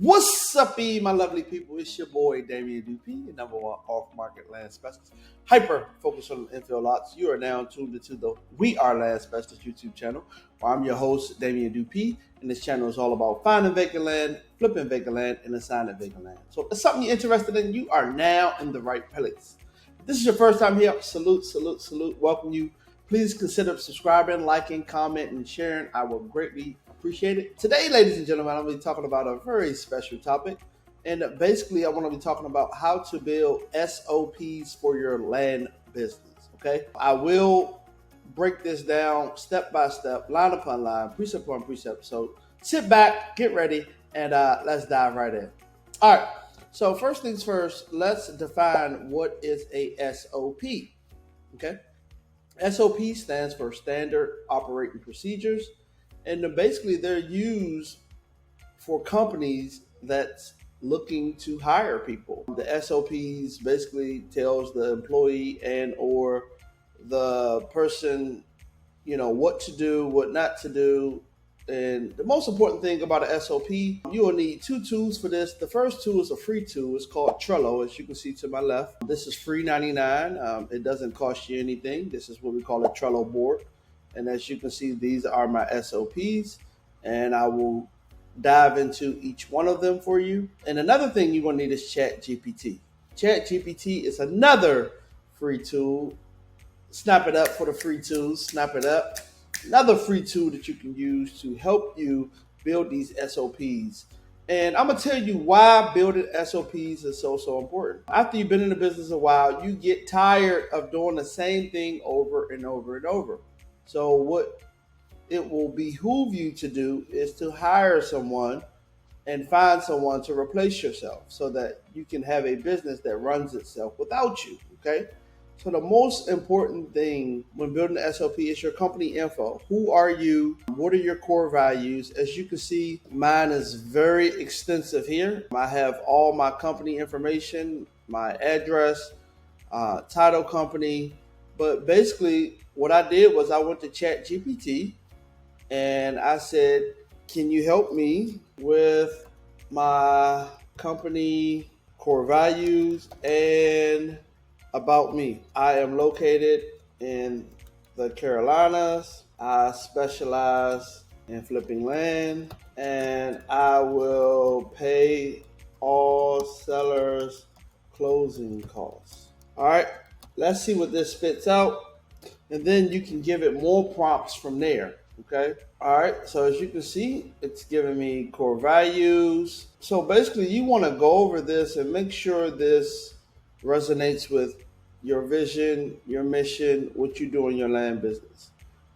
What's up, my lovely people? It's your boy Damian Dupe, your number one off-market land specialist. Hyper focus on infill lots. You are now tuned into the We Are Land Specialist YouTube channel, where I'm your host Damian Dupe, and this channel is all about finding vacant land, flipping vacant land, and assigning vacant land. So if it's something you're interested in, you are now in the right place. If this is your first time here, salute, salute, salute. Welcome you. Please consider subscribing, liking, commenting, and sharing. I will greatly appreciate it. Today, ladies and gentlemen, I'm going to be talking about a very special topic. And basically, I want to be talking about how to build SOPs for your land business. Okay. I will break this down step by step, line upon line, precept upon precept. So sit back, get ready, and let's dive right in. All right. So first things first, let's define what is a SOP. Okay. SOP stands for Standard Operating Procedures. And basically, they're used for companies that's looking to hire people. The SOPs basically tells the employee and or the person, what to do, what not to do. And the most important thing about an SOP, you will need two tools for this. The first tool is a free tool. It's called Trello, as you can see to my left. This is free $99. It doesn't cost you anything. This is what we call a Trello board. And as you can see, these are my SOPs, and I will dive into each one of them for you. And another thing you're going to need is Chat GPT. Chat GPT is another free tool. Snap it up for the free tools. Snap it up. Another free tool that you can use to help you build these SOPs. And I'm going to tell you why building SOPs is so important. After you've been in the business a while, you get tired of doing the same thing over and over and over. So what it will behoove you to do is to hire someone and find someone to replace yourself so that you can have a business that runs itself without you, okay? So the most important thing when building an SOP is your company info. Who are you? What are your core values? As you can see, mine is very extensive here. I have all my company information, my address, title company, but basically what I did was I went to Chat GPT and I said, can you help me with my company core values and about me? I am located in the Carolinas. I specialize in flipping land, and I will pay all sellers closing costs. All right, let's see what this spits out. And then you can give it more prompts from there. Okay. All right. So as you can see, it's giving me core values. So basically you want to go over this and make sure this resonates with your vision, your mission, what you do in your land business.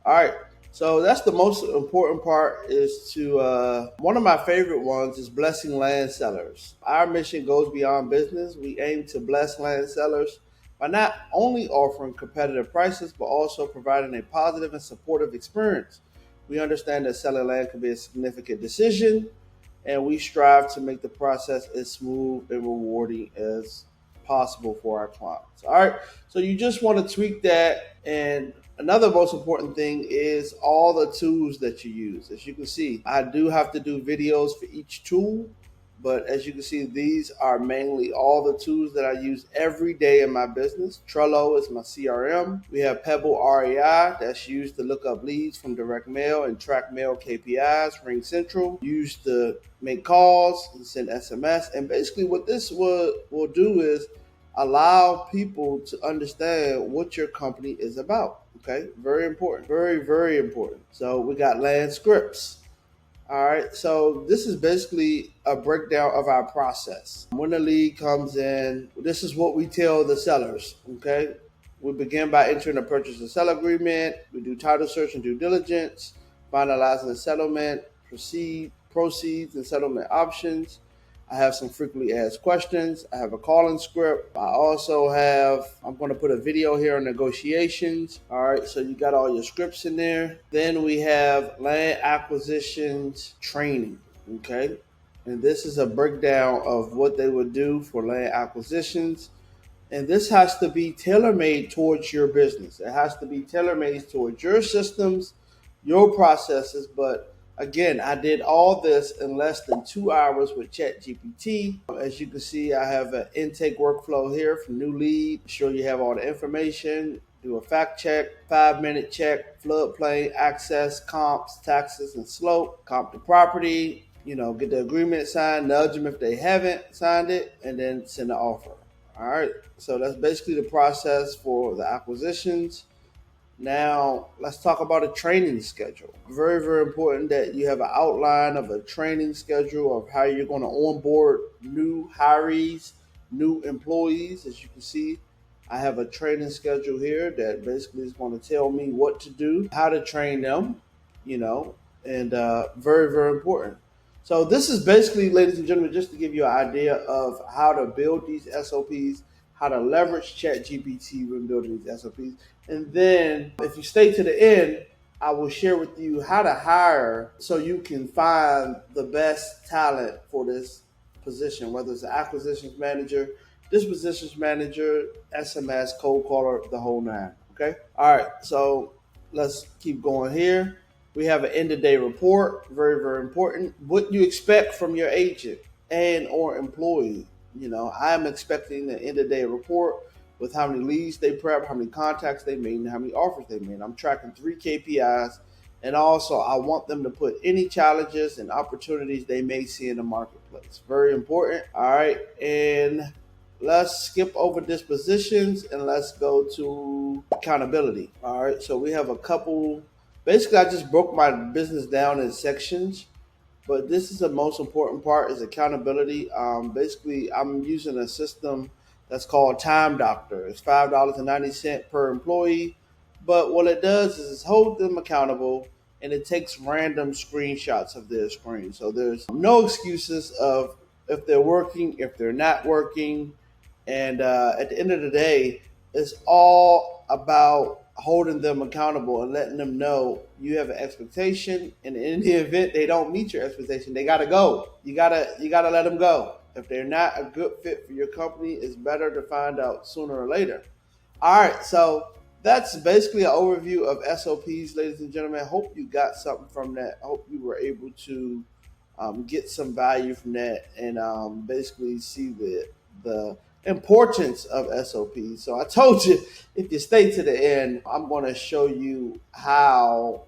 All right. So that's the most important part is to, one of my favorite ones is blessing land sellers. Our mission goes beyond business. We aim to bless land sellers by not only offering competitive prices, but also providing a positive and supportive experience. We understand that selling land can be a significant decision, and we strive to make the process as smooth and rewarding as possible for our clients. All right, so you just want to tweak that. And another most important thing is all the tools that you use. As you can see, I do have to do videos for each tool. But as you can see, these are mainly all the tools that I use every day in my business. Trello is my CRM. We have Pebble REI that's used to look up leads from direct mail and track mail KPIs. Ring Central used to make calls and send SMS. And basically what this will do is allow people to understand what your company is about. Okay, very important, very, very important. So we got land scripts. All right, so this is basically a breakdown of our process. When the lead comes in, this is what we tell the sellers, okay? We begin by entering a purchase and sell agreement. We do title search and due diligence, finalizing the settlement, proceeds and settlement options. I have some frequently asked questions. I have a calling script. I also I'm going to put a video here on negotiations. All right, so you got all your scripts in there. Then we have land acquisitions training, okay? And this is a breakdown of what they would do for land acquisitions. And this has to be tailor-made towards your business. It has to be tailor-made towards your systems, your processes, but Again, I did all this in less than 2 hours with Chat GPT. As you can see, I have an intake workflow here for new lead. Sure you have all the information. Do a fact check, 5-minute check, floodplain, access, comps, taxes, and slope, comp the property, get the agreement signed, nudge them if they haven't signed it, and then send the offer. All right, so that's basically the process for the acquisitions. Now, let's talk about a training schedule. Very, very important that you have an outline of a training schedule of how you're going to onboard new hirees, new employees. As you can see, I have a training schedule here that basically is going to tell me what to do, how to train them, and very, very important. So, this is basically, ladies and gentlemen, just to give you an idea of how to build these SOPs, how to leverage Chat GPT when building these SOPs. And then if you stay to the end, I will share with you how to hire so you can find the best talent for this position, whether it's an acquisitions manager, dispositions manager, SMS, cold caller, the whole nine. Okay. All right. So let's keep going here. We have an end of day report. Very, very important. What you expect from your agent and or employee. I'm expecting an end of day report with how many leads they prep, how many contacts they made, and how many offers they made. I'm tracking 3 KPIs, and also I want them to put any challenges and opportunities they may see in the marketplace. Very important. All right, and let's skip over dispositions and let's go to accountability. All right, so we have a couple. Basically, I just broke my business down in sections. But this is the most important part is accountability. Basically, I'm using a system that's called Time Doctor. It's $5.90 per employee. But what it does is hold them accountable and it takes random screenshots of their screen. So there's no excuses of if they're working, if they're not working. And at the end of the day, it's all about holding them accountable and letting them know you have an expectation, and in the event they don't meet your expectation, they gotta go. You gotta let them go. If they're not a good fit for your company, it's better to find out sooner or later. All right, so that's basically an overview of SOPs, ladies and gentlemen. I hope you got something from that. I hope you were able to get some value from that and basically see the importance of SOPs. So I told you, if you stay to the end, I'm going to show you how,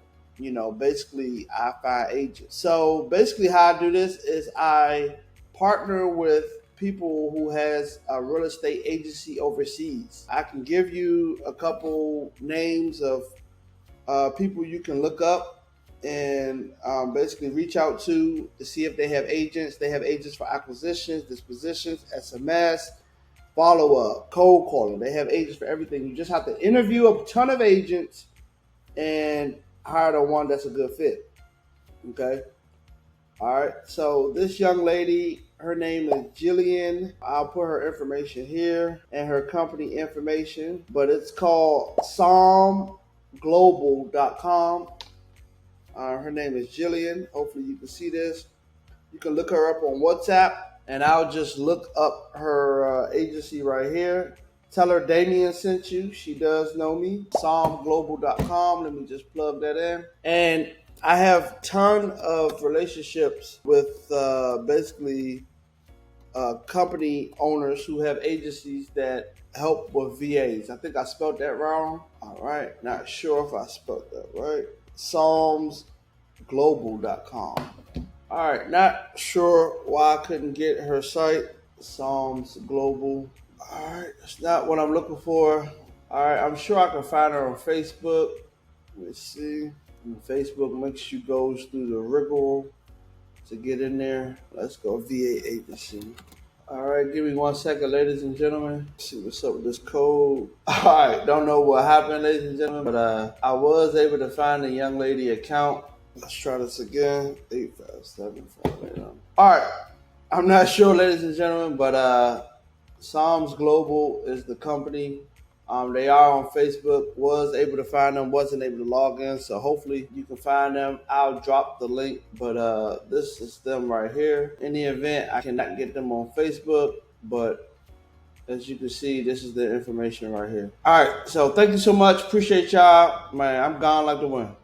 basically I find agents. So basically how I do this is I partner with people who has a real estate agency overseas. I can give you a couple names of people you can look up and basically reach out to see if they have agents. They have agents for acquisitions, dispositions, SMS, follow up, cold calling. They have agents for everything. You just have to interview a ton of agents and hire the one that's a good fit. Okay. All right. So this young lady, her name is Jillian. I'll put her information here and her company information, but it's called SOMglobal.com. Her name is Jillian. Hopefully you can see this. You can look her up on WhatsApp, and I'll just look up her agency right here. Tell her Damien sent you. She does know me. SOMglobal.com. Let me just plug that in. And I have a ton of relationships with basically company owners who have agencies that help with VAs. I think I spelled that wrong. All right. Not sure if I spelled that right. SOMsglobal.com. All right, not sure why I couldn't get her site, Psalms Global. All right, that's not what I'm looking for. All right, I'm sure I can find her on Facebook. Let's see. And Facebook makes you go through the rigmarole to get in there. Let's go VA agency. All right, give me 1 second, ladies and gentlemen. Let's see what's up with this code. All right, don't know what happened, ladies and gentlemen, but I was able to find a young lady account. Let's try this again. 857. All right. I'm not sure, ladies and gentlemen, but Psalms Global is the company. They are on Facebook. Was able to find them. Wasn't able to log in. So hopefully you can find them. I'll drop the link. But this is them right here. In the event I cannot get them on Facebook, but as you can see, this is the information right here. All right. So thank you so much. Appreciate y'all. Man, I'm gone like the wind.